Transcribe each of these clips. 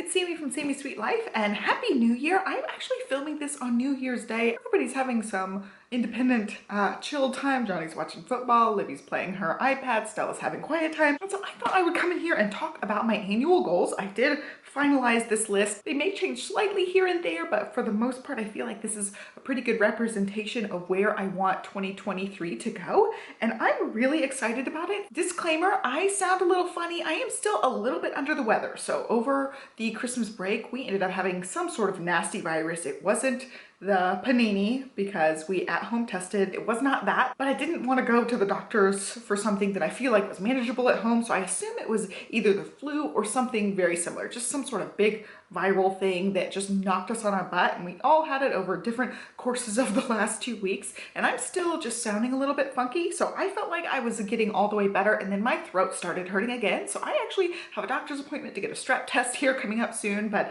it's Sammy from Sammy's Sweet Life, and Happy New Year. I'm actually filming this on New Year's Day. Everybody's having some independent, chill time. Johnny's watching football, Libby's playing her iPad, Stella's having quiet time. And so I thought I would come in here and talk about my annual goals. I did finalize this list. They may change slightly here and there, but for the most part, I feel like this is a pretty good representation of where I want 2023 to go. And I'm really excited about it. Disclaimer, I sound a little funny. I am still a little bit under the weather. So over the Christmas break, we ended up having some sort of nasty virus. It wasn't the panini because we at home tested. It was not that, but I didn't want to go to the doctors for something that I feel like was manageable at home. So I assume it was either the flu or something very similar, just some sort of big viral thing that just knocked us on our butt. And we all had it over different courses of the last 2 weeks. And I'm still just sounding a little bit funky. So I felt like I was getting all the way better. And then my throat started hurting again. So I actually have a doctor's appointment to get a strep test here coming up soon. But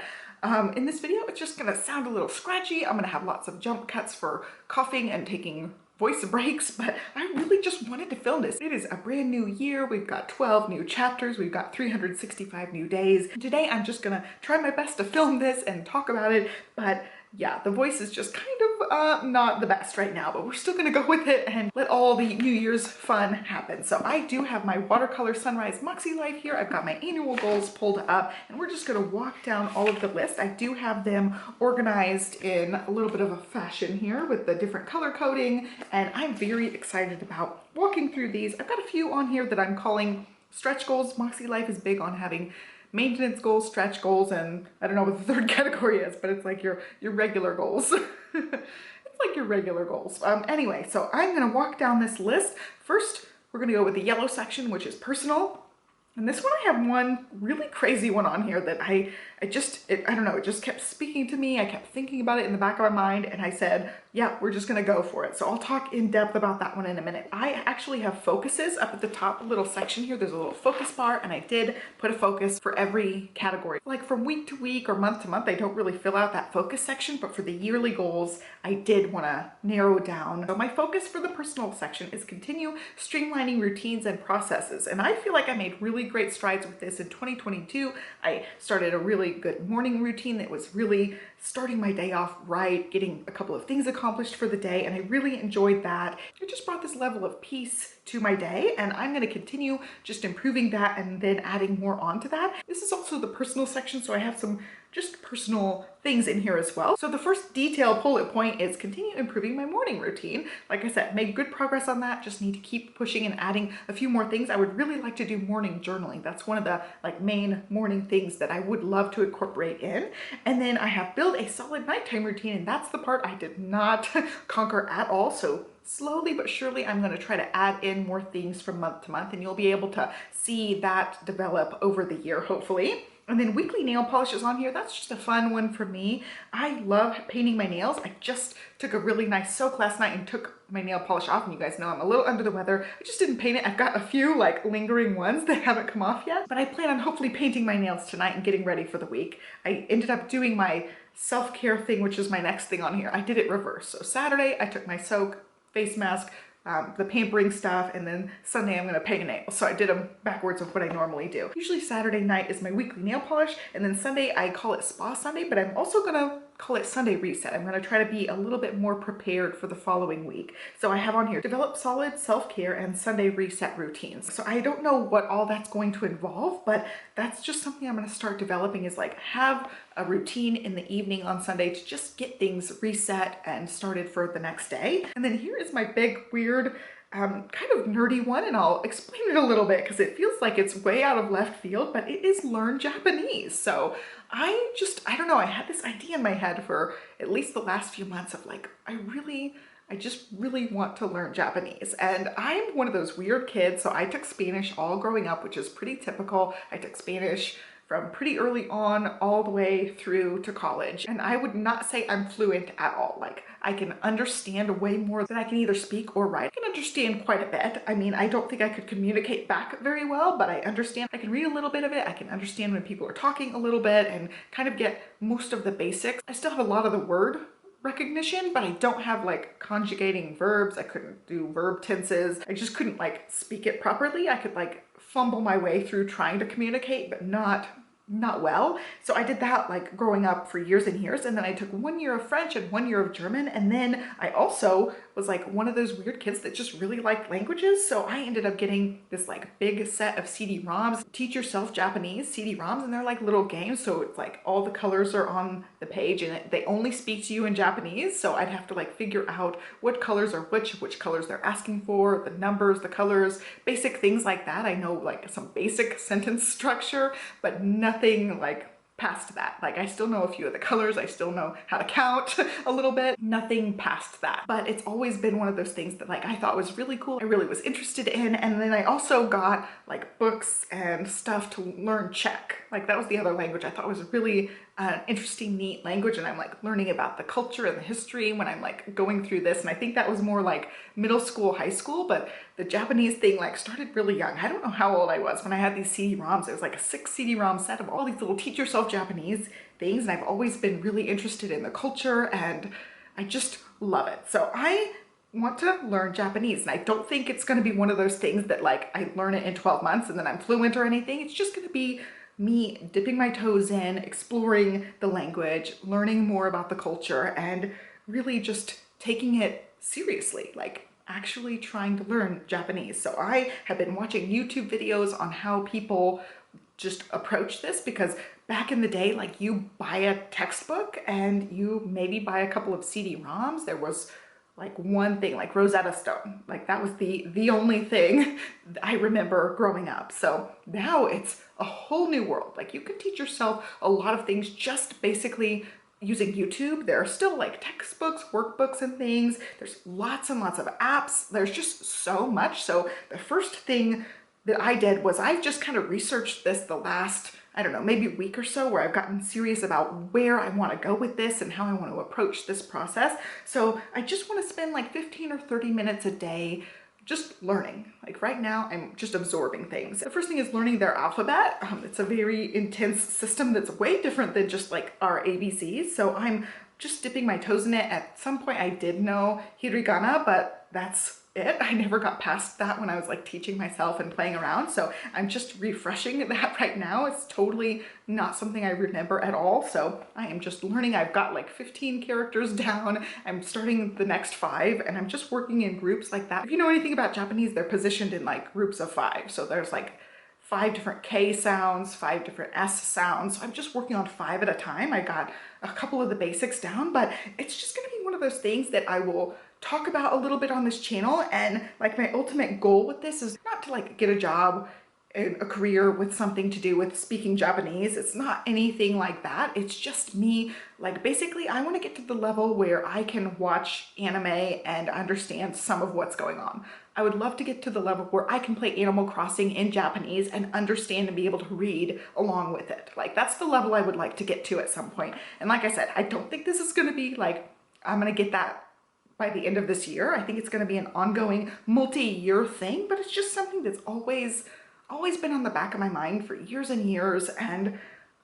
in this video, it's just gonna sound a little scratchy. I'm gonna have lots of jump cuts for coughing and taking voice breaks, but I really just wanted to film this. It is a brand new year. We've got 12 new chapters. We've got 365 new days. Today, I'm just gonna try my best to film this and talk about it, but yeah, the voice is just kind of not the best right now, but we're still gonna go with it and let all the New Year's fun happen. So I do have my watercolor sunrise Makselife here. I've got my annual goals pulled up and we're just gonna walk down all of the list. I do have them organized in a little bit of a fashion here with the different color coding, and I'm very excited about walking through these. I've got a few on here that I'm calling stretch goals. Makselife is big on having maintenance goals, stretch goals, and I don't know what the third category is, but it's like your regular goals. It's like your regular goals. Anyway, so I'm gonna walk down this list. First, we're gonna go with the yellow section, which is personal. And this one, I have one really crazy one on here that I don't know, it just kept speaking to me. I kept thinking about it in the back of my mind and I said, yeah, we're just gonna go for it. So I'll talk in depth about that one in a minute. I actually have focuses up at the top little section here. There's a little focus bar and I did put a focus for every category. Like from week to week or month to month, I don't really fill out that focus section, but for the yearly goals, I did wanna narrow down. So my focus for the personal section is continue streamlining routines and processes. And I feel like I made really great strides with this in 2022. I started a really good morning routine that was really starting my day off right, getting a couple of things accomplished for the day, and I really enjoyed that. It just brought this level of peace to my day, and I'm going to continue just improving that and then adding more onto that. This is also the personal section, so I have some just personal things in here as well. So the first detail bullet point is continue improving my morning routine. Like I said, made good progress on that. Just need to keep pushing and adding a few more things. I would really like to do morning journaling. That's one of the main morning things that I would love to incorporate in. And then I have build a solid nighttime routine, and that's the part I did not conquer at all. So slowly but surely, I'm going to try to add in more things from month to month, and you'll be able to see that develop over the year, hopefully. And then weekly nail polish is on here. That's just a fun one for me. I love painting my nails. I just took a really nice soak last night and took my nail polish off, and you guys know I'm a little under the weather. I just didn't paint it. I've got a few lingering ones that haven't come off yet, but I plan on hopefully painting my nails tonight and getting ready for the week. I ended up doing my self-care thing, which is my next thing on here. I did it reverse. So Saturday, I took my soak, face mask, the pampering stuff, and then Sunday I'm gonna paint a nail. So I did them backwards of what I normally do. Usually Saturday night is my weekly nail polish, and then Sunday I call it Spa Sunday, but I'm also gonna call it Sunday Reset. I'm gonna try to be a little bit more prepared for the following week. So I have on here, develop solid self-care and Sunday Reset routines. So I don't know what all that's going to involve, but that's just something I'm gonna start developing, is have a routine in the evening on Sunday to just get things reset and started for the next day. And then here is my big, weird, kind of nerdy one, and I'll explain it a little bit because it feels like it's way out of left field, but it is learn Japanese. So I don't know, I had this idea in my head for at least the last few months of I just really want to learn Japanese. And I'm one of those weird kids. So I took Spanish all growing up, which is pretty typical. I took Spanish from pretty early on all the way through to college. And I would not say I'm fluent at all. I can understand way more than I can either speak or write. I can understand quite a bit. I mean, I don't think I could communicate back very well, but I understand. I can read a little bit of it. I can understand when people are talking a little bit and kind of get most of the basics. I still have a lot of the word recognition, but I don't have conjugating verbs. I couldn't do verb tenses. I just couldn't speak it properly. I could fumble my way through trying to communicate, but not not well. So I did that like growing up for years and years. And then I took 1 year of French and 1 year of German. And then I also was like one of those weird kids that just really liked languages. So I ended up getting this like big set of CD-ROMs, Teach Yourself Japanese CD-ROMs. And they're like little games. So it's like all the colors are on the page and they only speak to you in Japanese. So I'd have to like figure out what colors are which colors they're asking for, the numbers, the colors, basic things like that. I know like some basic sentence structure, but nothing like past that. Like I still know a few of the colors, I still know how to count a little bit, nothing past that. But it's always been one of those things that like I thought was really cool, I really was interested in. And then I also got like books and stuff to learn Czech. Like that was the other language I thought was really interesting, neat language. And I'm like learning about the culture and the history when I'm like going through this. And I think that was more like middle school, high school, but the Japanese thing like started really young. I don't know how old I was when I had these CD-ROMs. It was like a 6 CD-ROM set of all these little teach yourself Japanese things. And I've always been really interested in the culture and I just love it. So I want to learn Japanese. And I don't think it's going to be one of those things that like I learn it in 12 months and then I'm fluent or anything. It's just going to be me dipping my toes in, exploring the language, learning more about the culture, and really just taking it seriously, like actually trying to learn Japanese. So I have been watching YouTube videos on how people just approach this, because back in the day, like you buy a textbook and you maybe buy a couple of CD-ROMs. There was like one thing, like Rosetta Stone, like that was the only thing I remember growing up. So now it's a whole new world. Like you can teach yourself a lot of things just basically using YouTube. There are still like textbooks, workbooks and things. There's lots and lots of apps. There's just so much. So the first thing that I did was I've just kind of researched this the last, I don't know, maybe a week or so, where I've gotten serious about where I want to go with this and how I want to approach this process. So I just want to spend like 15 or 30 minutes a day just learning. Like right now, I'm just absorbing things. The first thing is learning their alphabet. It's a very intense system that's way different than just like our ABCs. So I'm just dipping my toes in it. At some point I did know hiragana, but that's it. I never got past that when I was like teaching myself and playing around. So I'm just refreshing that right now. It's totally not something I remember at all. So I am just learning. I've got like 15 characters down. I'm starting the next 5 and I'm just working in groups like that. If you know anything about Japanese, they're positioned in like groups of 5. So there's like 5 different K sounds, 5 different S sounds. So I'm just working on 5 at a time. I got a couple of the basics down, but it's just gonna be one of those things that I will talk about a little bit on this channel. And like my ultimate goal with this is not to like get a job and a career with something to do with speaking Japanese. It's not anything like that. It's just me, like basically I want to get to the level where I can watch anime and understand some of what's going on. I would love to get to the level where I can play Animal Crossing in Japanese and understand and be able to read along with it. Like that's the level I would like to get to at some point. And like I said, I don't think this is going to be like, I'm going to get that by the end of this year. I think it's going to be an ongoing multi-year thing, but it's just something that's always been on the back of my mind for years and years. And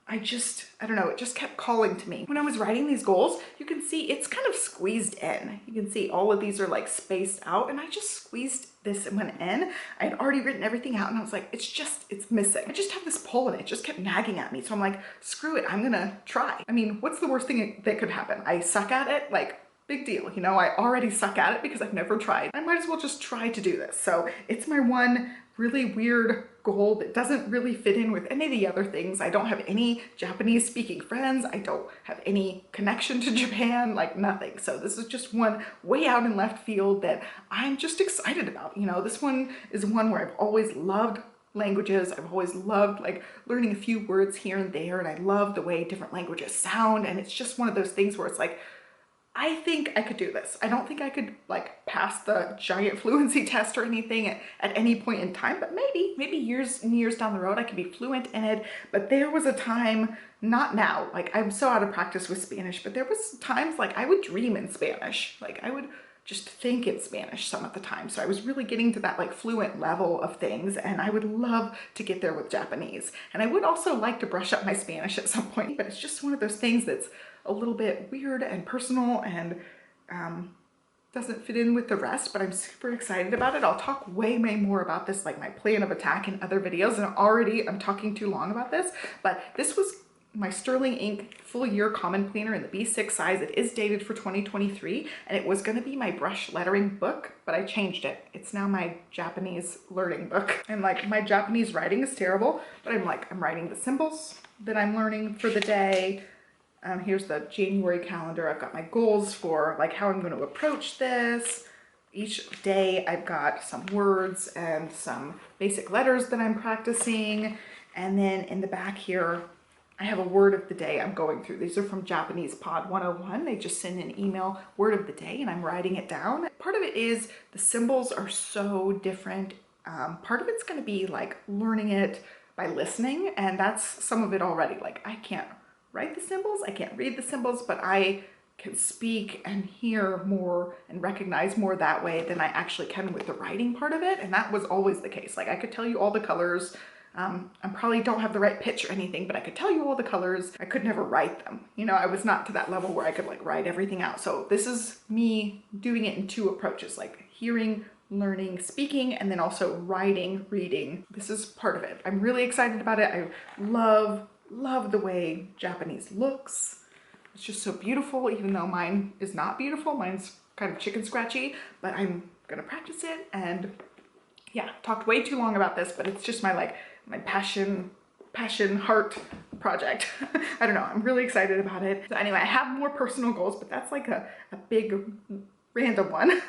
I don't know, it just kept calling to me. When I was writing these goals, you can see it's kind of squeezed in. You can see all of these are like spaced out, and I just squeezed this one in. I had already written everything out and I was like, it's missing. I just have this pull and it just kept nagging at me. So I'm like, screw it, I'm gonna try. I mean, what's the worst thing that could happen? I suck at it, like big deal. You know, I already suck at it because I've never tried. I might as well just try to do this. So it's my one really weird goal that doesn't really fit in with any of the other things. I don't have any Japanese speaking friends. I don't have any connection to Japan, like nothing. So this is just one way out in left field that I'm just excited about. You know, this one is one where I've always loved languages. I've always loved like learning a few words here and there, and I love the way different languages sound. And it's just one of those things where it's like, I think I could do this. I don't think I could like pass the giant fluency test or anything at any point in time, but maybe years and years down the road I could be fluent in it. But there was a time, not now, like I'm so out of practice with Spanish, but there was times like I would dream in Spanish. Like I would just think in Spanish some of the time. So I was really getting to that like fluent level of things, and I would love to get there with Japanese. And I would also like to brush up my Spanish at some point, but it's just one of those things that's a little bit weird and personal, and doesn't fit in with the rest, but I'm super excited about it. I'll talk way more about this, like my plan of attack in other videos, and already I'm talking too long about this, but this was my Sterling Ink full year common planner in the B6 size. It is dated for 2023, and it was gonna be my brush lettering book, but I changed it. It's now my Japanese learning book. And like, my Japanese writing is terrible, but I'm writing the symbols that I'm learning for the day. Here's the January calendar. I've got my goals for like how I'm going to approach this. Each day I've got some words and some basic letters that I'm practicing. And then in the back here, I have a word of the day I'm going through. These are from Japanese Pod 101. They just send an email word of the day and I'm writing it down. Part of it is the symbols are so different. Part of it's going to be like learning it by listening, and that's some of it already. Like, I can't write the symbols, I can't read the symbols, but I can speak and hear more and recognize more that way than I actually can with the writing part of it. And that was always the case. Like, I could tell you all the colors. I probably don't have the right pitch or anything, but I could tell you all the colors. I could never write them. You know, I was not to that level where I could like write everything out. So this is me doing it in two approaches, like hearing, learning, speaking, and then also writing, reading. This is part of it. I'm really excited about it. I love the way Japanese looks. It's just so beautiful, even though mine is not beautiful. Mine's kind of chicken scratchy, but I'm gonna practice it. And yeah, talked way too long about this, but it's just my passion heart project. I don't know, I'm really excited about it. So anyway, I have more personal goals, but that's like a big random one.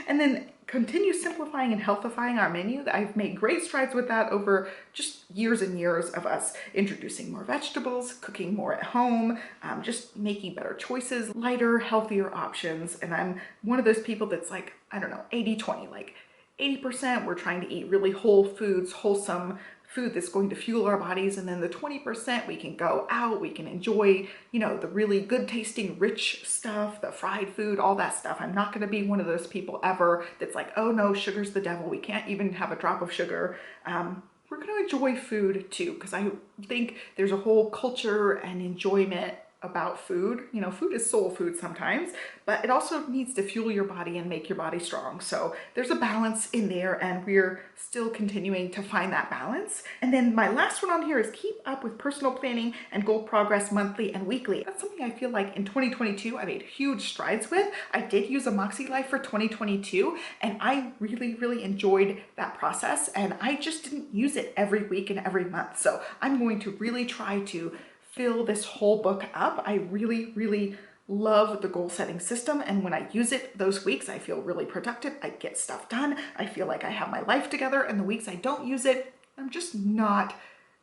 And then continue simplifying and healthifying our menu. I've made great strides with that over just years and years of us introducing more vegetables, cooking more at home, just making better choices, lighter, healthier options. And I'm one of those people that's like, I don't know, 80-20, like 80% we're trying to eat really whole foods, wholesome food that's going to fuel our bodies, and then the 20% we can go out, we can enjoy, you know, the really good tasting rich stuff, the fried food, all that stuff. I'm not going to be one of those people ever that's like, oh no, sugar's the devil, we can't even have a drop of sugar. We're going to enjoy food too, because I think there's a whole culture and enjoyment about food. You know, food is soul food sometimes, but it also needs to fuel your body and make your body strong. So there's a balance in there, and we're still continuing to find that balance. And then my last one on here is keep up with personal planning and goal progress monthly and weekly. That's something I feel like in 2022 I made huge strides with. I did use a Makselife for 2022, and I really enjoyed that process, and I just didn't use it every week and every month. So I'm going to really try to fill this whole book up. I really love the goal setting system, and when I use it those weeks, I feel really productive. I get stuff done. I feel like I have my life together, and the weeks I don't use it, I'm just not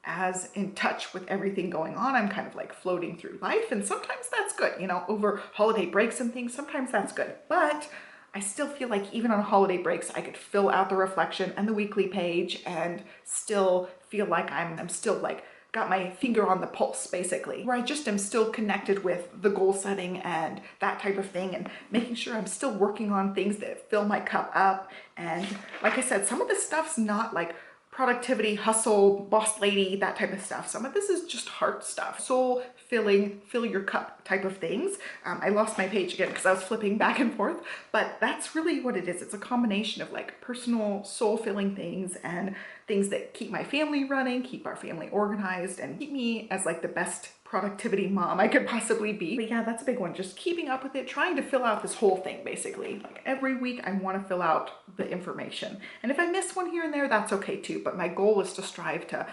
as in touch with everything going on. I'm kind of like floating through life, and sometimes that's good, you know, over holiday breaks and things, sometimes that's good. But I still feel like even on holiday breaks, I could fill out the reflection and the weekly page and still feel like I'm still like got my finger on the pulse, basically, where I just am still connected with the goal setting and that type of thing, and making sure I'm still working on things that fill my cup up. And like I said, some of this stuff's not like productivity, hustle, boss lady, that type of stuff. Some of this is just heart stuff, soul filling, fill your cup type of things. I lost my page again because I was flipping back and forth, but that's really what it is. It's a combination of like personal soul filling things and things that keep my family running, keep our family organized, and keep me as like the best productivity mom I could possibly be. But yeah, that's a big one. Just keeping up with it, trying to fill out this whole thing, basically. Like every week I want to fill out the information. And if I miss one here and there, that's okay too. But my goal is to strive to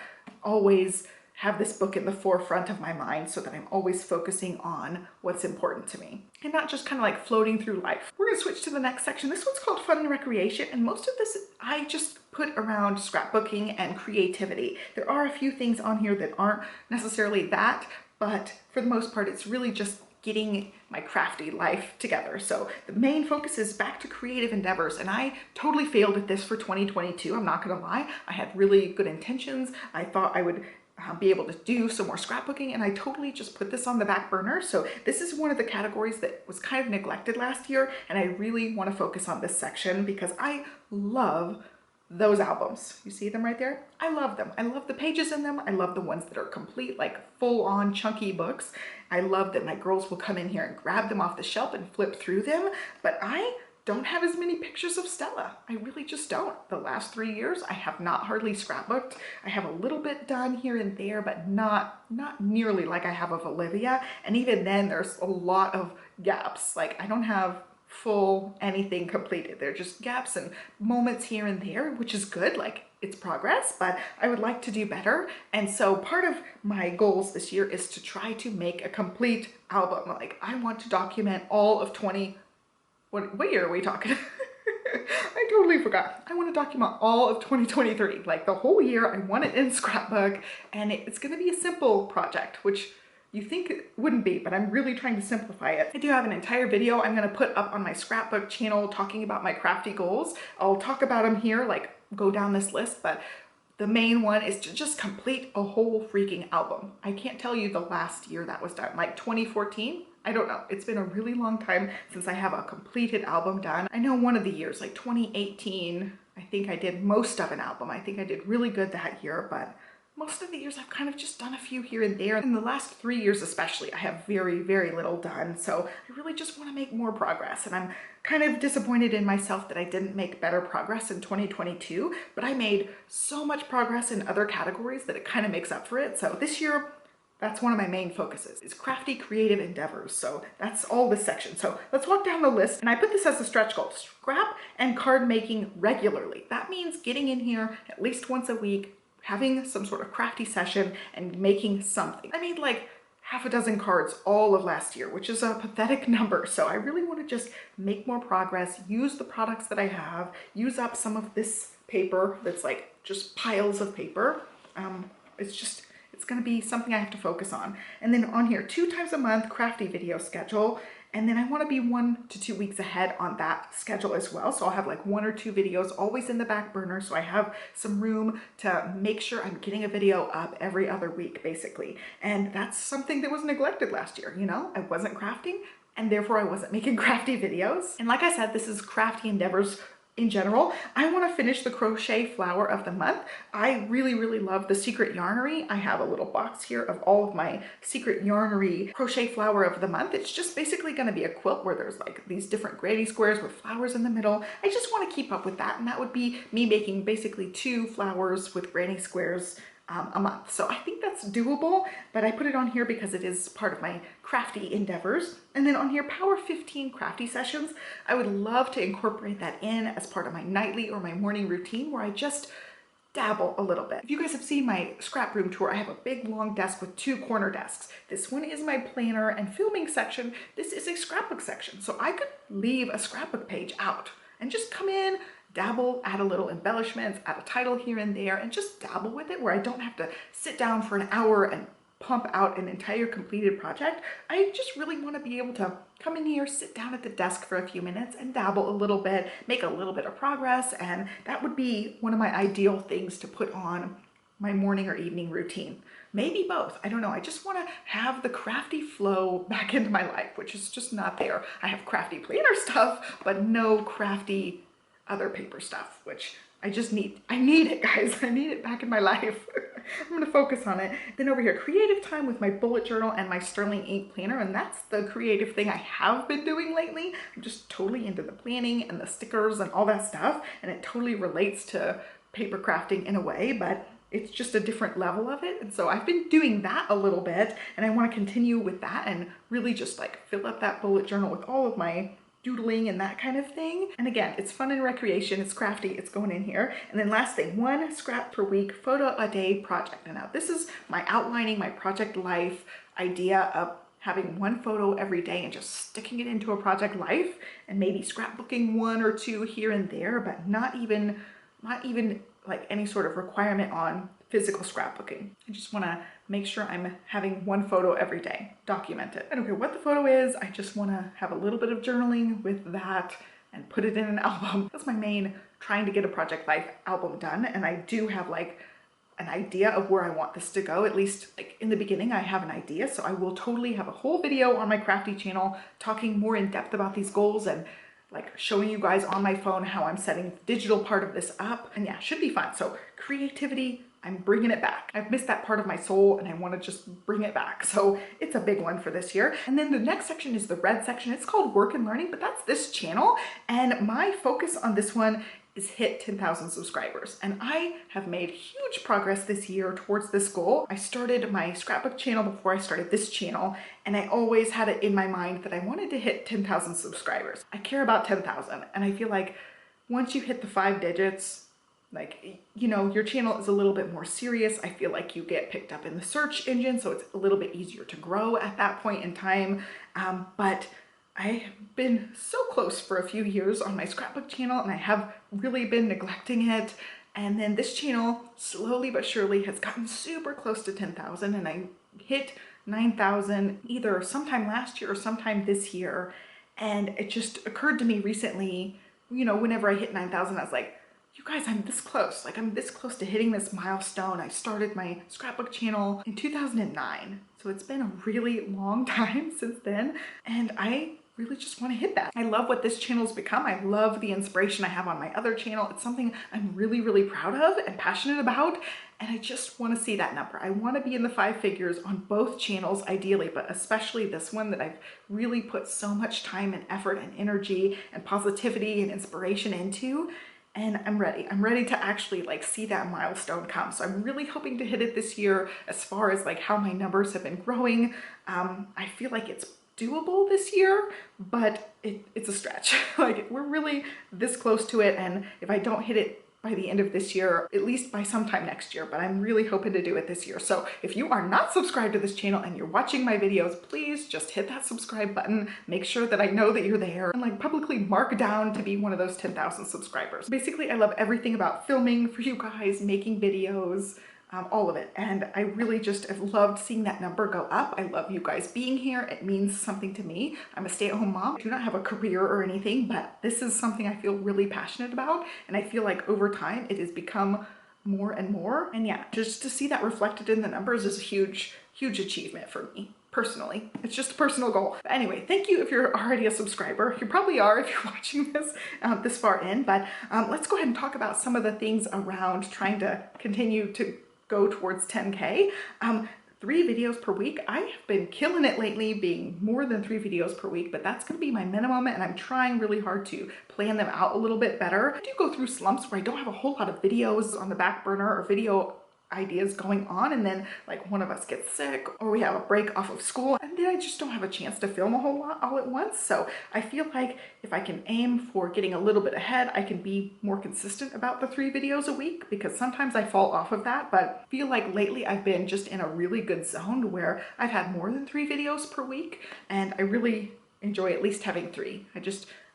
always have this book in the forefront of my mind so that I'm always focusing on what's important to me and not just kind of like floating through life. We're gonna switch to the next section. This one's called Fun and Recreation, and most of this I just put around scrapbooking and creativity. There are a few things on here that aren't necessarily that, but for the most part, it's really just getting my crafty life together. So the main focus is back to creative endeavors, and I totally failed at this for 2022. I'm not gonna lie. I had really good intentions. I thought I would be able to do some more scrapbooking, and I totally just put this on the back burner. So this is one of the categories that was kind of neglected last year, and I really want to focus on this section because I love those albums. You see them right there? I love them. I love the pages in them. I love the ones that are complete, like full-on chunky books. I love that my girls will come in here and grab them off the shelf and flip through them, but I don't have as many pictures of Stella. I really just don't. The last 3 years, I have not hardly scrapbooked. I have a little bit done here and there, but not nearly like I have of Olivia. And even then, there's a lot of gaps. Like, I don't have full anything completed. They're just gaps and moments here and there, which is good. Like, it's progress, but I would like to do better. And so part of my goals this year is to try to make a complete album. Like, I want to document all of what year are we talking? I totally forgot. I want to document all of 2023, like the whole year. I want it in scrapbook, and it's going to be a simple project, which you think it wouldn't be, but I'm really trying to simplify it. I do have an entire video I'm going to put up on my scrapbook channel talking about my crafty goals. I'll talk about them here, like go down this list, but the main one is to just complete a whole freaking album. I can't tell you the last year that was done, like 2014. I don't know. It's been a really long time since I have a completed album done. I know one of the years, like 2018, I think I did most of an album. I think I did really good that year, but most of the years I've kind of just done a few here and there. In the last 3 years especially, I have very, very little done. So I really just want to make more progress. And I'm kind of disappointed in myself that I didn't make better progress in 2022, but I made so much progress in other categories that it kind of makes up for it. So this year, that's one of my main focuses, is crafty creative endeavors. So that's all this section. So let's walk down the list. And I put this as a stretch goal: scrap and card making regularly. That means getting in here at least once a week, having some sort of crafty session and making something. I made like half a dozen cards all of last year, which is a pathetic number. So I really want to just make more progress, use the products that I have, use up some of this paper that's like just piles of paper. It's going to be something I have to focus on. And then on here, 2 times a month crafty video schedule. And then I want to be 1 to 2 weeks ahead on that schedule as well. So I'll have like 1 or 2 videos always in the back burner. So I have some room to make sure I'm getting a video up every other week, basically. And that's something that was neglected last year. You know, I wasn't crafting, and therefore I wasn't making crafty videos. And like I said, this is crafty endeavors in general. I want to finish the crochet flower of the month. I really, really love the secret yarnery. I have a little box here of all of my secret yarnery crochet flower of the month. It's just basically going to be a quilt where there's like these different granny squares with flowers in the middle. I just want to keep up with that, and that would be me making basically 2 flowers with granny squares a month. So I think that's doable, but I put it on here because it is part of my crafty endeavors. And then on here, Power 15 crafty sessions. I would love to incorporate that in as part of my nightly or my morning routine, where I just dabble a little bit. If you guys have seen my scrap room tour, I have a big long desk with 2 corner desks. This one is my planner and filming section. This is a scrapbook section. So I could leave a scrapbook page out and just come in, dabble, add a little embellishments, add a title here and there, and just dabble with it, where I don't have to sit down for an hour and pump out an entire completed project. I just really want to be able to come in here, sit down at the desk for a few minutes and dabble a little bit, make a little bit of progress, and that would be one of my ideal things to put on my morning or evening routine. Maybe both, I don't know. I just want to have the crafty flow back into my life, which is just not there. I have crafty planner stuff, but no crafty other paper stuff, which I need it, guys. I need it back in my life. I'm gonna focus on it. Then over here, creative time with my bullet journal and my Sterling ink planner, and that's the creative thing I have been doing lately. I'm just totally into the planning and the stickers and all that stuff, and it totally relates to paper crafting in a way, but it's just a different level of it. And so I've been doing that a little bit, and I want to continue with that and really just like fill up that bullet journal with all of my doodling and that kind of thing. And again, it's fun and recreation, it's crafty, it's going in here. And then last thing, 1 scrap per week, photo a day project. And now this is my outlining my project life idea of having 1 photo every day and just sticking it into a project life, and maybe scrapbooking 1 or 2 here and there, but not even like any sort of requirement on physical scrapbooking. I just want to make sure I'm having 1 photo every day, document it. I don't care what the photo is, I just want to have a little bit of journaling with that and put it in an album. That's my main trying to get a project life album done, and I do have like an idea of where I want this to go. At least like in the beginning I have an idea, so I will totally have a whole video on my crafty channel talking more in depth about these goals and like showing you guys on my phone how I'm setting the digital part of this up. And yeah, should be fun. So creativity, I'm bringing it back. I've missed that part of my soul and I want to just bring it back. So it's a big one for this year. And then the next section is the red section. It's called Work and Learning, but that's this channel. And my focus on this one is hit 10,000 subscribers. And I have made huge progress this year towards this goal. I started my scrapbook channel before I started this channel, and I always had it in my mind that I wanted to hit 10,000 subscribers. I care about 10,000, and I feel like once you hit the 5 digits, like, you know, your channel is a little bit more serious. I feel like you get picked up in the search engine, so it's a little bit easier to grow at that point in time. But I've been so close for a few years on my scrapbook channel, and I have really been neglecting it. And then this channel, slowly but surely, has gotten super close to 10,000, and I hit 9,000 either sometime last year or sometime this year. And it just occurred to me recently, you know, whenever I hit 9,000, I was like, you guys, I'm this close. Like, I'm this close to hitting this milestone. I started my scrapbook channel in 2009. So it's been a really long time since then. And I really just want to hit that. I love what this channel's become. I love the inspiration I have on my other channel. It's something I'm really, really proud of and passionate about. And I just want to see that number. I want to be in the 5 figures on both channels, ideally, but especially this one that I've really put so much time and effort and energy and positivity and inspiration into. And I'm ready. I'm ready to actually like see that milestone come. So I'm really hoping to hit it this year. As far as like how my numbers have been growing, I feel like it's doable this year, but it's a stretch. Like, we're really this close to it, and if I don't hit it by the end of this year, at least by sometime next year, but I'm really hoping to do it this year. So if you are not subscribed to this channel and you're watching my videos, please just hit that subscribe button, make sure that I know that you're there, and like publicly mark down to be one of those 10,000 subscribers. Basically, I love everything about filming for you guys, making videos, all of it. And I really just have loved seeing that number go up. I love you guys being here. It means something to me. I'm a stay-at-home mom. I do not have a career or anything, but this is something I feel really passionate about. And I feel like over time it has become more and more. And yeah, just to see that reflected in the numbers is a huge, huge achievement for me. Personally, it's just a personal goal. But anyway, thank you if you're already a subscriber. You probably are if you're watching this this far in, but let's go ahead and talk about some of the things around trying to continue to go towards 10K. 3 videos per week. I have been killing it lately, being more than 3 videos per week, but that's gonna be my minimum, and I'm trying really hard to plan them out a little bit better. I do go through slumps where I don't have a whole lot of videos on the back burner or video ideas going on, and then like one of us gets sick or we have a break off of school, and then I just don't have a chance to film a whole lot all at once. So I feel like if I can aim for getting a little bit ahead, I can be more consistent about the 3 videos a week, because sometimes I fall off of that. But I feel like lately I've been just in a really good zone where I've had more than 3 videos per week, and I really enjoy at least having 3.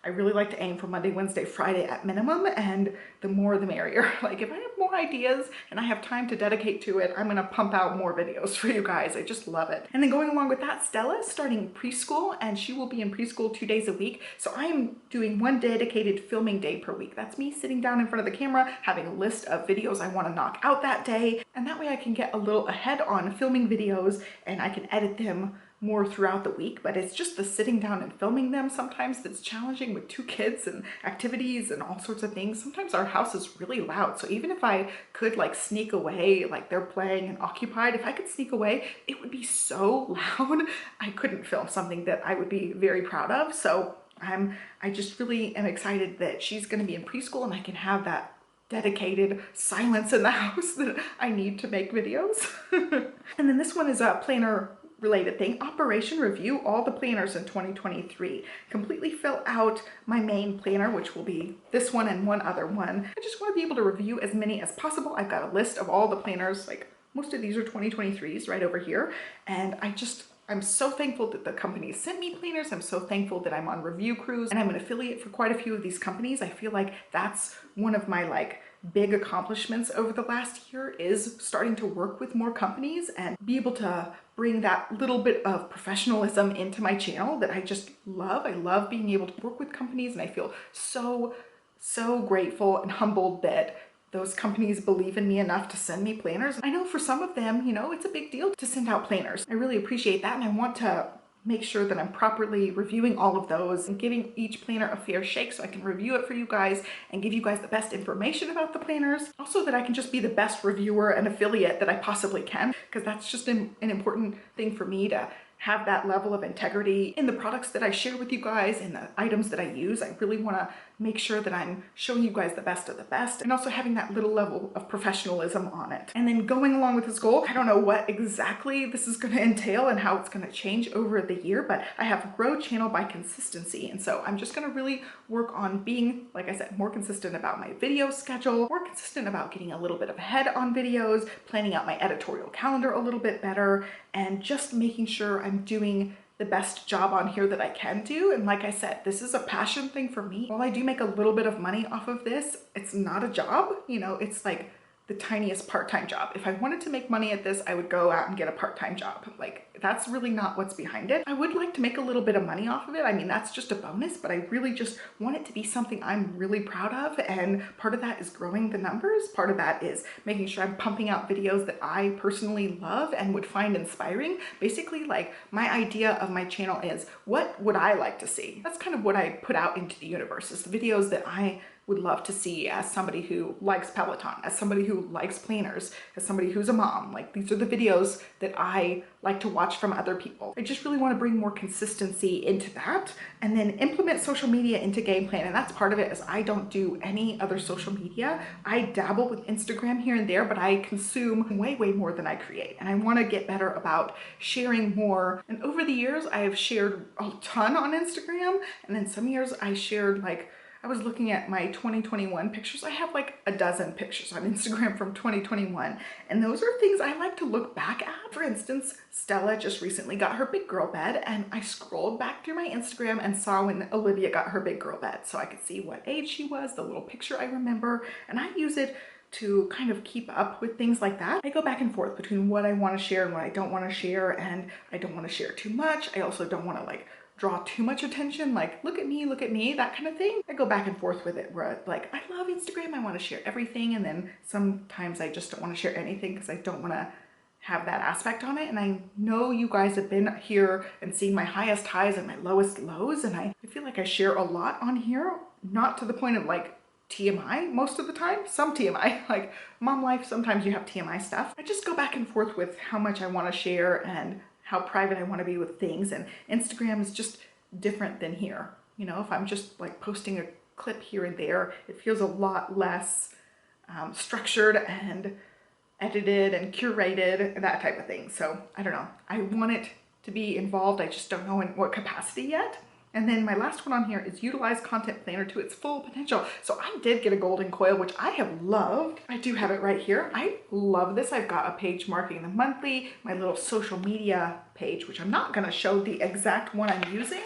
I really like to aim for Monday, Wednesday, Friday at minimum, and the more the merrier. Like, if I have more ideas and I have time to dedicate to it, I'm gonna pump out more videos for you guys. I just love it. And then going along with that, Stella is starting preschool, and she will be in preschool 2 days a week. So I am doing 1 dedicated filming day per week. That's me sitting down in front of the camera, having a list of videos I wanna knock out that day. And that way I can get a little ahead on filming videos, and I can edit them more throughout the week. But it's just the sitting down and filming them sometimes that's challenging with 2 kids and activities and all sorts of things. Sometimes our house is really loud, so even if I could like sneak away, like they're playing and occupied, if I could sneak away, it would be so loud I couldn't film something that I would be very proud of. So I just really am excited that she's going to be in preschool and I can have that dedicated silence in the house that I need to make videos. And then this one is a planner related thing. Operation review all the planners in 2023. Completely fill out my main planner, which will be this one and one other one. I just want to be able to review as many as possible. I've got a list of all the planners, like most of these are 2023s right over here. And I'm so thankful that the companies sent me planners. I'm so thankful that I'm on review crews and I'm an affiliate for quite a few of these companies. I feel like that's one of my like big accomplishments over the last year, is starting to work with more companies and be able to bring that little bit of professionalism into my channel that I just love. I love being able to work with companies, and I feel so grateful and humbled that those companies believe in me enough to send me planners. I know for some of them, you know, it's a big deal to send out planners. I really appreciate that, and I want to make sure that I'm properly reviewing all of those and giving each planner a fair shake so I can review it for you guys and give you guys the best information about the planners. Also that I can just be the best reviewer and affiliate that I possibly can, because that's just an important thing for me, to have that level of integrity in the products that I share with you guys and the items that I use. I really want to make sure that I'm showing you guys the best of the best, and also having that little level of professionalism on it. And then going along with this goal, I don't know what exactly this is going to entail and how it's going to change over the year, but I have grow channel by consistency. And so I'm just going to really work on being, like I said, more consistent about my video schedule, more consistent about getting a little bit ahead on videos, planning out my editorial calendar a little bit better, and just making sure I'm doing the best job on here that I can do. And like I said, this is a passion thing for me. While I do make a little bit of money off of this, it's not a job, you know, it's like the tiniest part-time job. If I wanted to make money at this, I would go out and get a part-time job. Like, that's really not what's behind it. I would like to make a little bit of money off of it. I mean, that's just a bonus, but I really just want it to be something I'm really proud of. And part of that is growing the numbers. Part of that is making sure I'm pumping out videos that I personally love and would find inspiring. Basically, like, my idea of my channel is, what would I like to see? That's kind of what I put out into the universe, is the videos that I would love to see as somebody who likes Peloton, as somebody who likes planners, as somebody who's a mom. Like, these are the videos that I like to watch from other people. I just really want to bring more consistency into that, and then implement social media into game plan. And that's part of it, is I don't do any other social media. I dabble with Instagram here and there, but I consume way more than I create. And I want to get better about sharing more. And over the years, I have shared a ton on Instagram. And then some years I shared, like, I was looking at my 2021 pictures. I have like a dozen pictures on Instagram from 2021. And those are things I like to look back at. For instance, Stella just recently got her big girl bed, and I scrolled back through my Instagram and saw when Olivia got her big girl bed. So I could see what age she was, the little picture I remember, and I use it to kind of keep up with things like that. I go back and forth between what I want to share and what I don't want to share, and I don't want to share too much. I also don't want to like draw too much attention, like, look at me, that kind of thing. I go back and forth with it, where like, I love Instagram, I want to share everything, and then sometimes I just don't want to share anything because I don't want to have that aspect on it. And I know you guys have been here and seen my highest highs and my lowest lows, and I feel like I share a lot on here, not to the point of like TMI most of the time, some TMI, like mom life, sometimes you have TMI stuff. I just go back and forth with how much I want to share and how private I want to be with things. And Instagram is just different than here. You know, if I'm just like posting a clip here and there, it feels a lot less structured and edited and curated and that type of thing. So I don't know, I want it to be involved. I just don't know in what capacity yet. And then my last one on here is utilize content planner to its full potential. So I did get a golden coil, which I have loved. I do have it right here. I love this. I've got a page marking the monthly, my little social media page, which I'm not gonna show the exact one I'm using,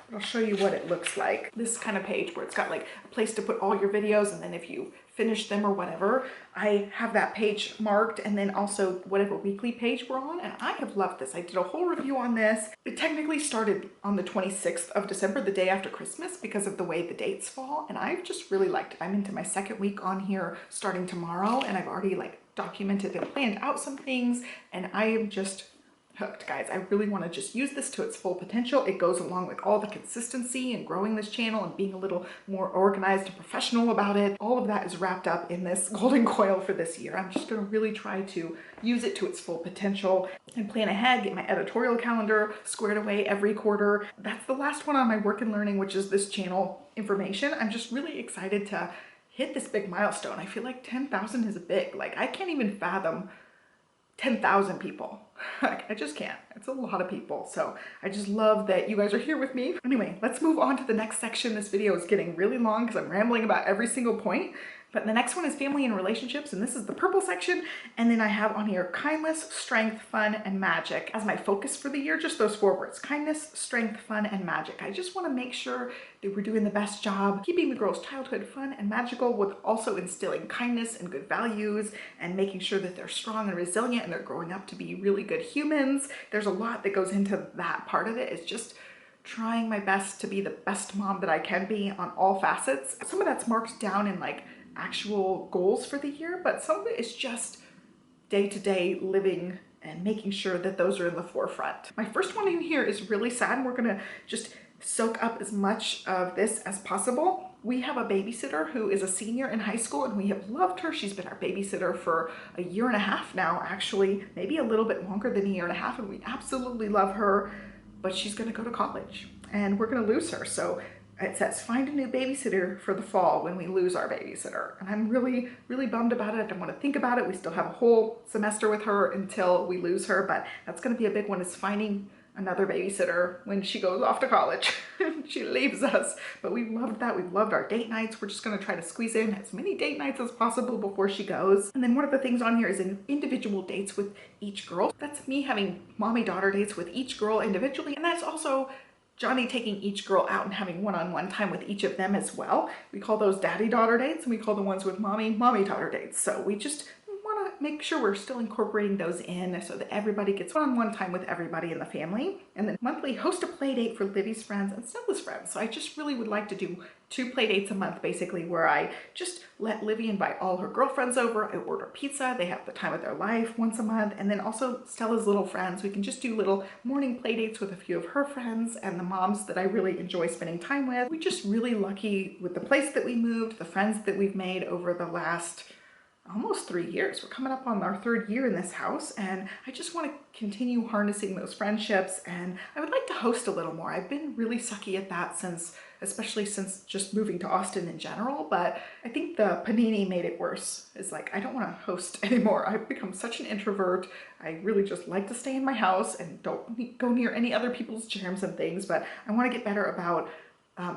but I'll show you what it looks like. This kind of page where it's got like a place to put all your videos, and then if you finish them or whatever, I have that page marked, and then also whatever weekly page we're on. And I have loved this. I did a whole review on this. It technically started on the 26th of December, the day after Christmas, because of the way the dates fall, and I've just really liked it. I'm into my second week on here starting tomorrow, and I've already like documented and planned out some things, and I am just hooked, guys. I really want to just use this to its full potential. It goes along with all the consistency and growing this channel and being a little more organized and professional about it. All of that is wrapped up in this golden coil for this year. I'm just going to really try to use it to its full potential and plan ahead, get my editorial calendar squared away every quarter. That's the last one on my work and learning, which is this channel information. I'm just really excited to hit this big milestone. I feel like 10,000 is big. Like, I can't even fathom 10,000 people. Like, I just can't. It's a lot of people. So I just love that you guys are here with me. Anyway, let's move on to the next section. This video is getting really long because I'm rambling about every single point. But the next one is family and relationships, and this is the purple section. And then I have on here kindness, strength, fun, and magic as my focus for the year. Just those 4 words: kindness, strength, fun, and magic. I just want to make sure that we're doing the best job keeping the girls' childhood fun and magical, with also instilling kindness and good values and making sure that they're strong and resilient and they're growing up to be really good humans. There's a lot that goes into that part of it. It's just trying my best to be the best mom that I can be on all facets. Some of that's marked down in like actual goals for the year, but some of it is just day-to-day living and making sure that those are in the forefront. My first one in here is really sad. We're gonna just soak up as much of this as possible. We have a babysitter who is a senior in high school, and we have loved her. She's been our babysitter for a year and a half now, actually, maybe a little bit longer than a year and a half, and we absolutely love her, but she's gonna go to college and we're gonna lose her. So it says find a new babysitter for the fall when we lose our babysitter. And I'm really, really bummed about it. I don't want to think about it. We still have a whole semester with her until we lose her, but that's going to be a big one, is finding another babysitter when she goes off to college. She leaves us. But we loved that. We loved our date nights. We're just going to try to squeeze in as many date nights as possible before she goes. And then one of the things on here is individual dates with each girl. That's me having mommy-daughter dates with each girl individually. And that's also Johnny taking each girl out and having one-on-one time with each of them as well. We call those daddy-daughter dates, and we call the ones with mommy-daughter dates. So we just want to make sure we're still incorporating those in so that everybody gets one-on-one time with everybody in the family. And then monthly host a play date for Livy's friends and Stella's friends. So I just really would like to do 2 play dates a month, basically, where I just let Livy invite all her girlfriends over. I order pizza. They have the time of their life once a month. And then also Stella's little friends. We can just do little morning play dates with a few of her friends and the moms that I really enjoy spending time with. We're just really lucky with the place that we moved, the friends that we've made over the last almost 3 years. We're coming up on our 3rd year in this house, and I just want to continue harnessing those friendships, and I would like to host a little more. I've been really sucky at that especially since just moving to Austin in general, but I think the panini made it worse. It's like, I don't want to host anymore. I've become such an introvert. I really just like to stay in my house and don't go near any other people's jams and things, but I want to get better about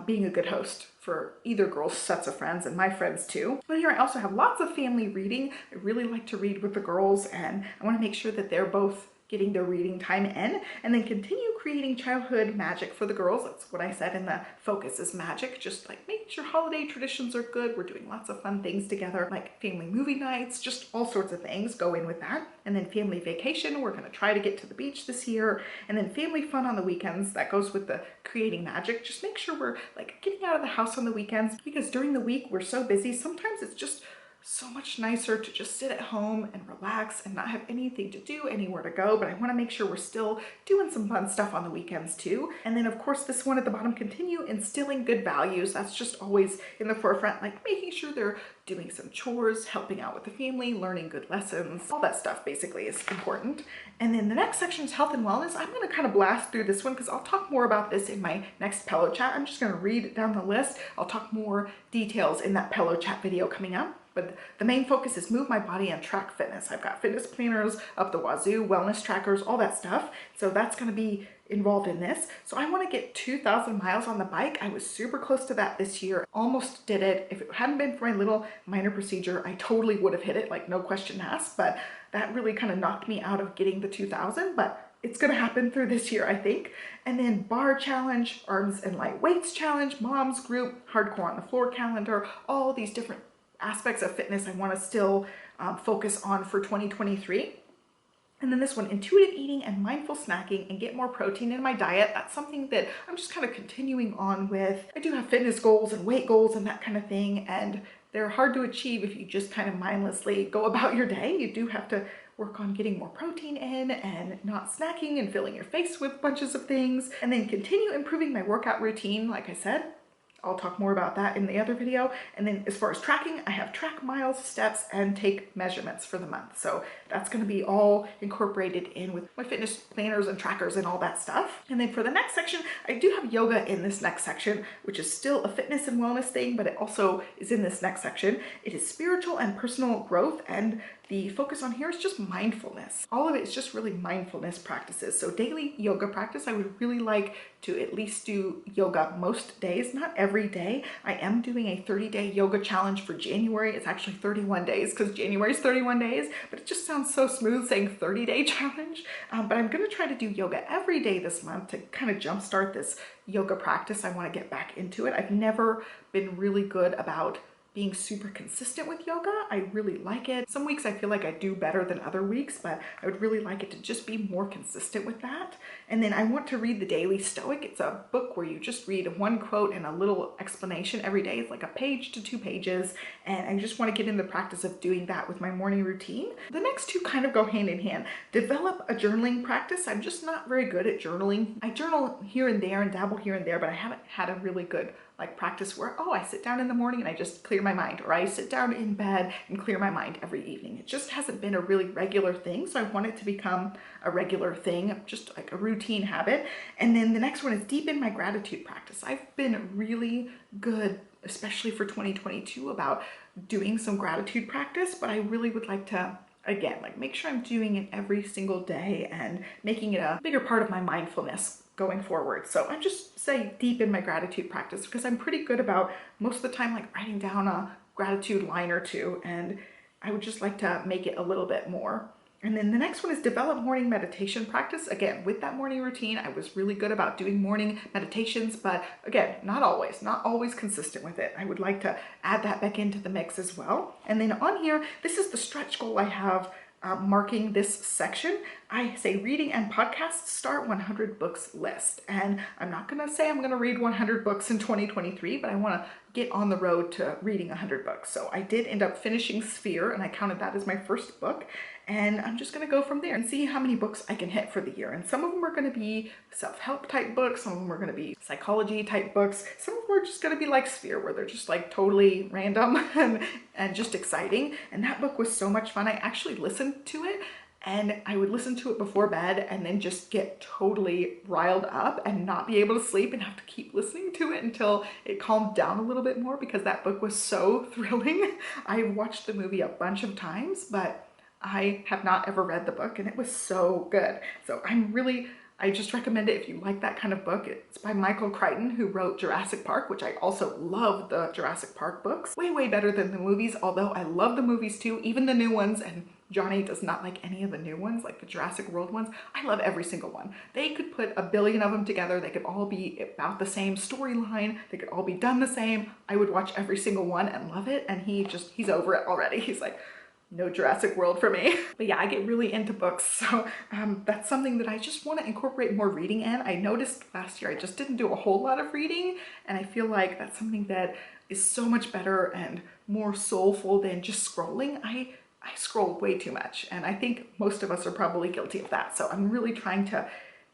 being a good host for either girl's sets of friends and my friends too. But here I also have lots of family reading. I really like to read with the girls, and I want to make sure that they're both getting their reading time in, and then continue creating childhood magic for the girls. That's what I said in the focus is magic, just like making sure holiday traditions are good. We're doing lots of fun things together, like family movie nights, just all sorts of things go in with that. And then family vacation, we're going to try to get to the beach this year. And then family fun on the weekends, that goes with the creating magic. Just make sure we're like getting out of the house on the weekends, because during the week we're so busy. Sometimes it's just so much nicer to just sit at home and relax and not have anything to do, anywhere to go. But I want to make sure we're still doing some fun stuff on the weekends too. And then of course this one at the bottom, continue instilling good values. That's just always in the forefront, like making sure they're doing some chores, helping out with the family, learning good lessons, all that stuff basically is important. And then the next section is health and wellness. I'm going to kind of blast through this one because I'll talk more about this in my next Pillow Chat. I'm just going to read down the list. I'll talk more details in that Pillow Chat video coming up. But the main focus is move my body and track fitness. I've got fitness planners up the wazoo, wellness trackers, all that stuff. So that's going to be involved in this. So I want to get 2,000 miles on the bike. I was super close to that this year. Almost did it. If it hadn't been for my little minor procedure, I totally would have hit it, like no question asked. But that really kind of knocked me out of getting the 2,000. But it's going to happen through this year, I think. And then bar challenge, arms and light weights challenge, mom's group, hardcore on the floor calendar, all these different aspects of fitness I want to still focus on for 2023. And then this one, intuitive eating and mindful snacking and get more protein in my diet. That's something that I'm just kind of continuing on with. I do have fitness goals and weight goals and that kind of thing, and they're hard to achieve if you just kind of mindlessly go about your day. You do have to work on getting more protein in and not snacking and filling your face with bunches of things. And then continue improving my workout routine, like I said. I'll talk more about that in the other video. And then as far as tracking, I have track miles, steps, and take measurements for the month. So that's going to be all incorporated in with my fitness planners and trackers and all that stuff. And then for the next section, I do have yoga in this next section, which is still a fitness and wellness thing, but it also is in this next section. It is spiritual and personal growth, and the focus on here is just mindfulness. All of it is just really mindfulness practices. So daily yoga practice, I would really like to at least do yoga most days, not every day. I am doing a 30-day yoga challenge for January. It's actually 31 days because January is 31 days, but it just sounds so smooth saying 30-day challenge. But I'm gonna try to do yoga every day this month to kind of jumpstart this yoga practice. I wanna get back into it. I've never been really good about being super consistent with yoga. I really like it. Some weeks I feel like I do better than other weeks, but I would really like it to just be more consistent with that. And then I want to read the Daily Stoic. It's a book where you just read one quote and a little explanation every day. It's like a page to 2 pages. And I just want to get in the practice of doing that with my morning routine. The next two kind of go hand in hand. Develop a journaling practice. I'm just not very good at journaling. I journal here and there and dabble here and there, but I haven't had a really good practice where, oh, I sit down in the morning and I just clear my mind, or I sit down in bed and clear my mind every evening. It just hasn't been a really regular thing. So I want it to become a regular thing, just like a routine habit. And then the next one is deepen my gratitude practice. I've been really good, especially for 2022, about doing some gratitude practice, but I really would like to, again, make sure I'm doing it every single day and making it a bigger part of my mindfulness going forward. So I'm just say deep in my gratitude practice, because I'm pretty good about most of the time writing down a gratitude line or two, and I would just like to make it a little bit more. And then the next one is develop morning meditation practice. Again, with that morning routine, I was really good about doing morning meditations, but again, not always consistent with it. I would like to add that back into the mix as well. And then on here, this is the stretch goal I have marking this section. I say reading and podcasts start 100 books list. And I'm not gonna say I'm gonna read 100 books in 2023, but I wanna get on the road to reading 100 books. So I did end up finishing Sphere, and I counted that as my first book. And I'm just gonna go from there and see how many books I can hit for the year. And some of them are gonna be self-help type books, some of them are gonna be psychology type books, some of them are just gonna be like Sphere, where they're just totally random and just exciting. And that book was so much fun. I actually listened to it, and I would listen to it before bed and then just get totally riled up and not be able to sleep and have to keep listening to it until it calmed down a little bit more, because that book was so thrilling. I watched the movie a bunch of times, but I have not ever read the book, and it was so good. So I just recommend it if you like that kind of book. It's by Michael Crichton, who wrote Jurassic Park, which I also love the Jurassic Park books. Way better than the movies, although I love the movies too, even the new ones, and Johnny does not like any of the new ones, like the Jurassic World ones. I love every single one. They could put a billion of them together. They could all be about the same storyline. They could all be done the same. I would watch every single one and love it, and he's over it already. He's like, no Jurassic World for me. But yeah, I get really into books, so that's something that I just want to incorporate more reading in. I noticed last year I just didn't do a whole lot of reading, and I feel like that's something that is so much better and more soulful than just scrolling. I scroll way too much, and I think most of us are probably guilty of that. So I'm really trying to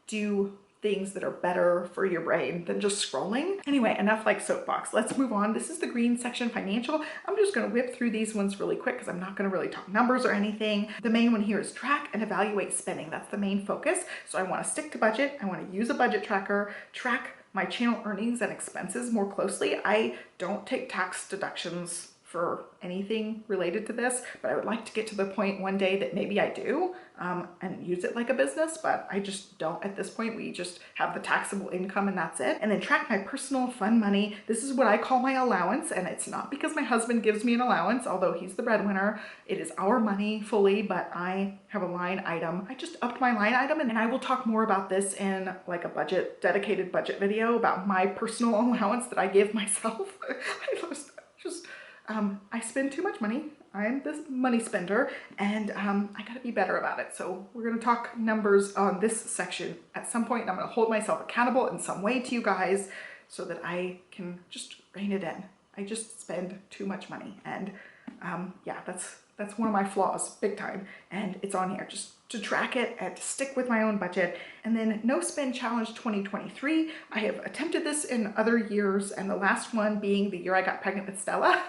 do things that are better for your brain than just scrolling. Anyway, enough soapbox. Let's move on. This is the green section, financial. I'm just gonna whip through these ones really quick because I'm not gonna really talk numbers or anything. The main one here is track and evaluate spending. That's the main focus. So I wanna stick to budget. I wanna use a budget tracker, track my channel earnings and expenses more closely. I don't take tax deductions for anything related to this, but I would like to get to the point one day that maybe I do and use it like a business, but I just don't at this point. We just have the taxable income and that's it. And then track my personal fun money. This is what I call my allowance, and it's not because my husband gives me an allowance, although he's the breadwinner. It is our money fully, but I have a line item. I just upped my line item, and I will talk more about this in a dedicated budget video about my personal allowance that I give myself. I spend too much money. I'm this money spender, and I gotta be better about it. So we're gonna talk numbers on this section at some point, and I'm gonna hold myself accountable in some way to you guys so that I can just rein it in. I just spend too much money, and yeah, that's one of my flaws, big time, and it's on here just to track it and to stick with my own budget. And then no spend challenge 2023. I have attempted this in other years, and the last one being the year I got pregnant with Stella,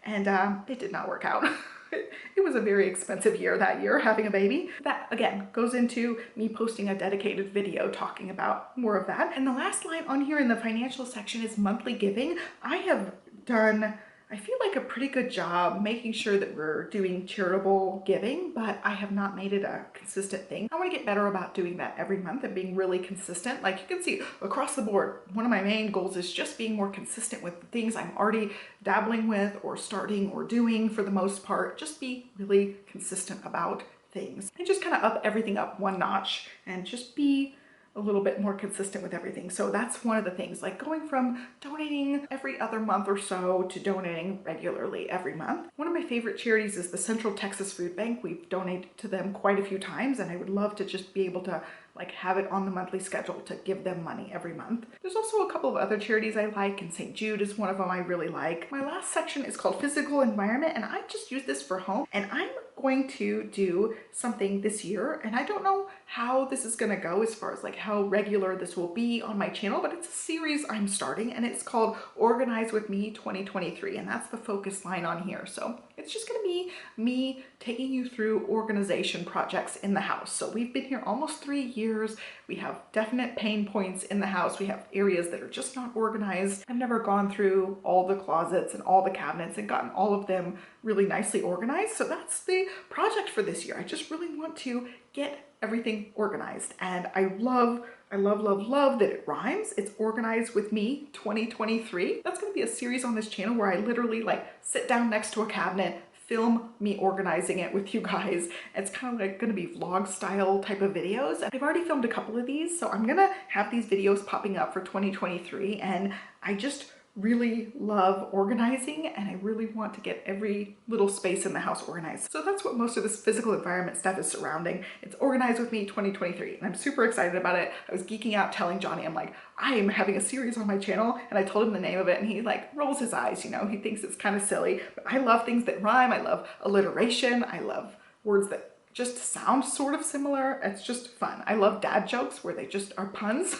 and it did not work out. It was a very expensive year that year, having a baby. That, again, goes into me posting a dedicated video talking about more of that. And the last line on here in the financial section is monthly giving. I have done, I feel like, a pretty good job making sure that we're doing charitable giving, but I have not made it a consistent thing. I want to get better about doing that every month and being really consistent. Like you can see across the board, one of my main goals is just being more consistent with the things I'm already dabbling with or starting or doing for the most part. Just be really consistent about things and just kind of up everything up one notch and just be a little bit more consistent with everything. So that's one of the things, like going from donating every other month or so to donating regularly every month. One of my favorite charities is the Central Texas Food Bank. We've donated to them quite a few times, and I would love to just be able to like have it on the monthly schedule to give them money every month. There's also a couple of other charities I like, and St. Jude is one of them I really like. My last section is called Physical Environment, and I just use this for home, and I'm going to do something this year, and I don't know how this is gonna go as far as like how regular this will be on my channel, but it's a series I'm starting, and it's called Organize With Me 2023, and that's the focus line on here. So it's just gonna be me taking you through organization projects in the house. So we've been here almost 3 years. We have definite pain points in the house. We have areas that are just not organized. I've never gone through all the closets and all the cabinets and gotten all of them really nicely organized. So that's the project for this year. I just really want to get everything organized, and I love that it rhymes. It's Organize With Me 2023. That's going to be a series on this channel where I literally like sit down next to a cabinet, film me organizing it with you guys. It's kind of like going to be vlog style type of videos. I've already filmed a couple of these, so I'm gonna have these videos popping up for 2023, and I just really love organizing, and I really want to get every little space in the house organized. So that's what most of this physical environment stuff is surrounding. It's Organize With Me 2023, and I'm super excited about it. I was geeking out telling Johnny, I'm like, I am having a series on my channel, and I told him the name of it, and he like rolls his eyes, you know, he thinks it's kind of silly, but I love things that rhyme. I love alliteration. I love words that just sound sort of similar. It's just fun. I love dad jokes where they just are puns.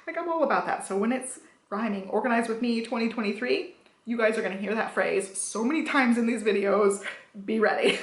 Like, I'm all about that. So when it's rhyming, Organize With Me 2023, you guys are gonna hear that phrase so many times in these videos. Be ready.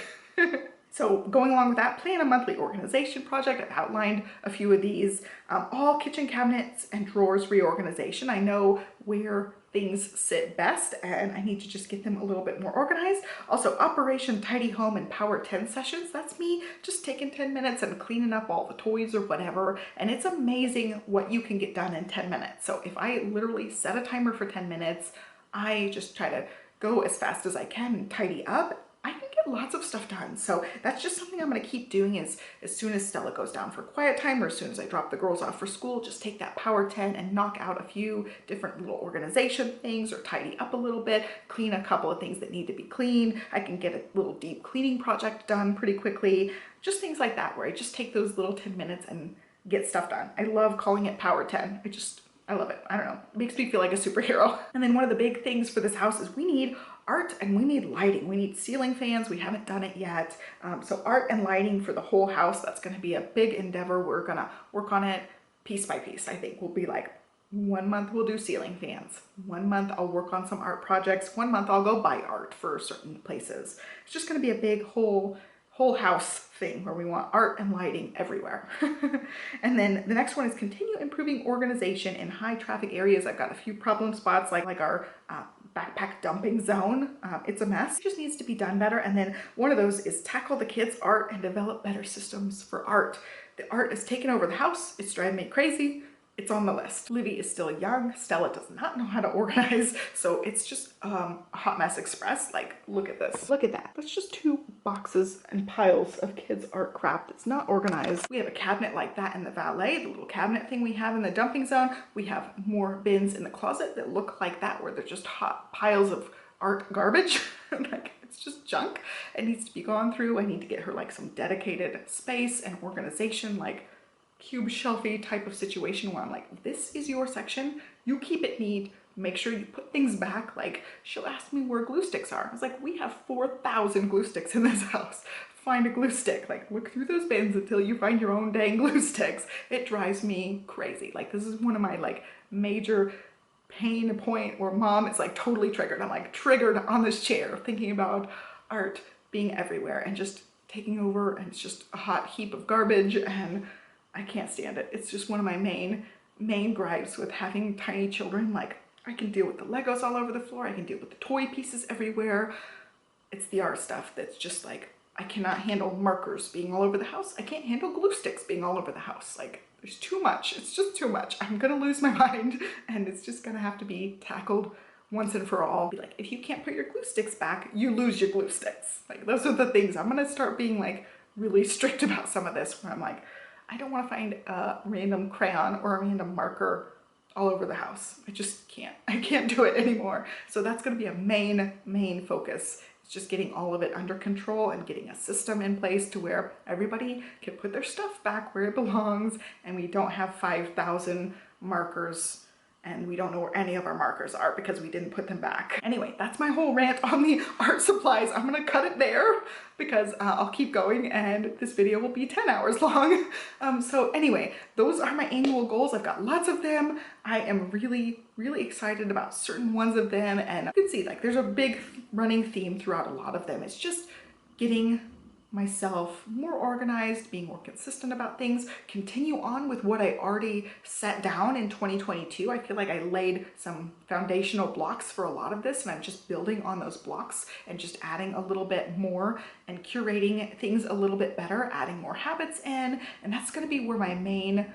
So going along with that, plan a monthly organization project. I've outlined a few of these. All kitchen cabinets and drawers reorganization. I know where things sit best, and I need to just get them a little bit more organized. Also, Operation Tidy Home and Power 10 sessions. That's me just taking 10 minutes and cleaning up all the toys or whatever. And it's amazing what you can get done in 10 minutes. So if I literally set a timer for 10 minutes, I just try to go as fast as I can and tidy up, I can get lots of stuff done. So that's just something I'm gonna keep doing is as soon as Stella goes down for quiet time, or as soon as I drop the girls off for school, just take that power 10 and knock out a few different little organization things, or tidy up a little bit, clean a couple of things that need to be cleaned. I can get a little deep cleaning project done pretty quickly. Just things like that, where I just take those little 10 minutes and get stuff done. I love calling it power 10. I love it. I don't know. It makes me feel like a superhero. And then one of the big things for this house is we need art and we need lighting. We need ceiling fans. We haven't done it yet. So art and lighting for the whole house, that's going to be a big endeavor. We're going to work on it piece by piece. I think we'll be like, 1 month we'll do ceiling fans. 1 month I'll work on some art projects. 1 month I'll go buy art for certain places. It's just going to be a big whole house thing where we want art and lighting everywhere. And then the next one is continue improving organization in high traffic areas. I've got a few problem spots like our backpack dumping zone. It's a mess. It just needs to be done better. And then one of those is tackle the kids' art and develop better systems for art. The art has taken over the house. It's driving me crazy. It's on the list. Olivia is still young. Stella does not know how to organize. So it's just a hot mess express. Like, look at this. Look at that. That's just 2 boxes and piles of kids' art crap that's not organized. We have a cabinet like that in the valet, the little cabinet thing we have in the dumping zone. We have more bins in the closet that look like that, where they're just hot piles of art garbage. Like, it's just junk. It needs to be gone through. I need to get her like some dedicated space and organization, like cube shelfy type of situation where I'm like, this is your section, you keep it neat, make sure you put things back. Like, she'll ask me where glue sticks are. I was like, we have 4,000 glue sticks in this house. Find a glue stick. Like, look through those bins until you find your own dang glue sticks. It drives me crazy. Like, this is one of my like major pain point where mom is like totally triggered. I'm like triggered on this chair thinking about art being everywhere and just taking over, and it's just a hot heap of garbage, and I can't stand it. It's just one of my main gripes with having tiny children. Like, I can deal with the Legos all over the floor. I can deal with the toy pieces everywhere. It's the art stuff that's just like, I cannot handle markers being all over the house. I can't handle glue sticks being all over the house. Like, there's too much. It's just too much. I'm gonna lose my mind, and it's just gonna have to be tackled once and for all. Be like, if you can't put your glue sticks back, you lose your glue sticks. Like, those are the things. I'm gonna start being like really strict about some of this, where I'm like, I don't want to find a random crayon or a random marker all over the house. I just can't. I can't do it anymore. So that's going to be a main focus. It's just getting all of it under control and getting a system in place to where everybody can put their stuff back where it belongs, and we don't have 5,000 markers and we don't know where any of our markers are because we didn't put them back. Anyway, that's my whole rant on the art supplies. I'm gonna cut it there because I'll keep going and this video will be 10 hours long. So anyway, those are my annual goals. I've got lots of them. I am really excited about certain ones of them, and you can see like there's a big running theme throughout a lot of them. It's just getting myself more organized, being more consistent about things, continue on with what I already set down in 2022. I feel like I laid some foundational blocks for a lot of this, and I'm just building on those blocks and just adding a little bit more and curating things a little bit better, adding more habits in, and that's going to be where my main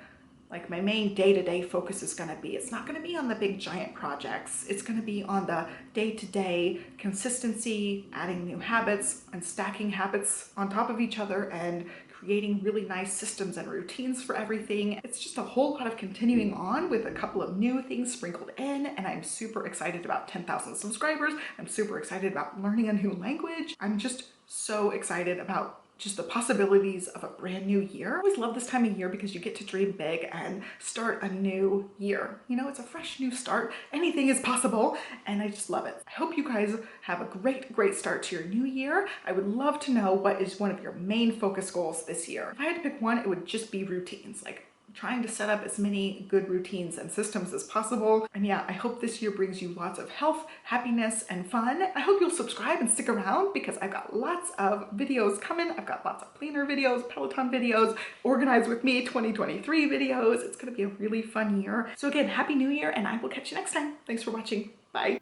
day-to-day focus is going to be. It's not going to be on the big giant projects. It's going to be on the day-to-day consistency, adding new habits and stacking habits on top of each other and creating really nice systems and routines for everything. It's just a whole lot of continuing on with a couple of new things sprinkled in, and I'm super excited about 10,000 subscribers. I'm super excited about learning a new language. I'm just so excited about just the possibilities of a brand new year. I always love this time of year because you get to dream big and start a new year. You know, it's a fresh new start. Anything is possible, and I just love it. I hope you guys have a great start to your new year. I would love to know what is one of your main focus goals this year. If I had to pick one, it would just be routines. Like trying to set up as many good routines and systems as possible. And yeah, I hope this year brings you lots of health, happiness, and fun. I hope you'll subscribe and stick around because I've got lots of videos coming. I've got lots of planner videos, Peloton videos, Organize With Me 2023 videos. It's gonna be a really fun year. So again, Happy New Year, and I will catch you next time. Thanks for watching. Bye.